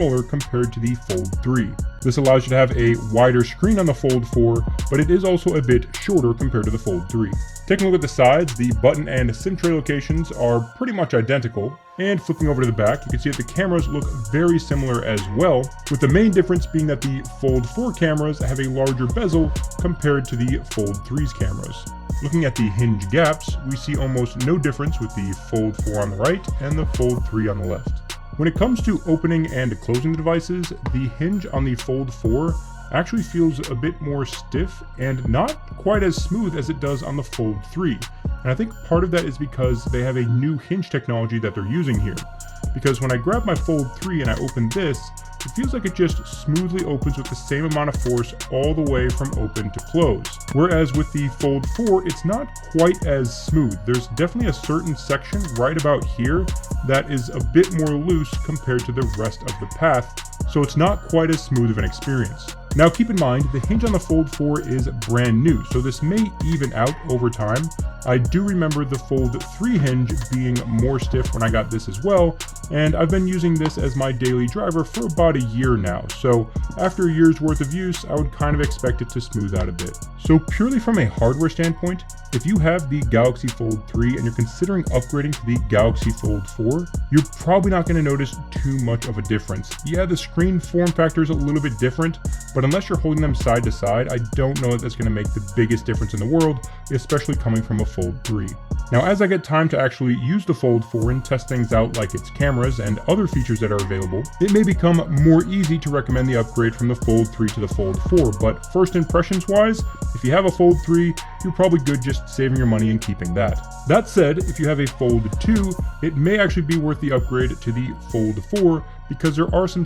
smaller compared to the Fold 3. This allows you to have a wider screen on the Fold 4, but it is also a bit shorter compared to the Fold 3. Taking a look at the sides, the button and SIM tray locations are pretty much identical, and flipping over to the back, you can see that the cameras look very similar as well, with the main difference being that the Fold 4 cameras have a larger bezel compared to the Fold 3's cameras. Looking at the hinge gaps, we see almost no difference with the Fold 4 on the right and the Fold 3 on the left. When it comes to opening and closing the devices, the hinge on the Fold 4 actually feels a bit more stiff and not quite as smooth as it does on the Fold 3. And I think part of that is because they have a new hinge technology that they're using here. Because when I grab my Fold 3 and I open this, it feels like it just smoothly opens with the same amount of force all the way from open to close. Whereas with the Fold 4, it's not quite as smooth. There's definitely a certain section right about here that is a bit more loose compared to the rest of the path, so it's not quite as smooth of an experience. Now keep in mind, the hinge on the Fold 4 is brand new, so this may even out over time. I do remember the Fold 3 hinge being more stiff when I got this as well, and I've been using this as my daily driver for about a year now, so after a year's worth of use, I would kind of expect it to smooth out a bit. So purely from a hardware standpoint, if you have the Galaxy Fold 3 and you're considering upgrading to the Galaxy Fold 4, you're probably not going to notice too much of a difference. Yeah, the screen form factor is a little bit different, but unless you're holding them side to side, I don't know that that's going to make the biggest difference in the world, especially coming from a Fold 3. Now, as I get time to actually use the Fold 4 and test things out like its cameras and other features that are available, it may become more easy to recommend the upgrade from the Fold 3 to the Fold 4, but first impressions wise, if you have a Fold 3, you're probably good just saving your money and keeping that. That said, if you have a Fold 2, it may actually be worth the upgrade to the Fold 4 because there are some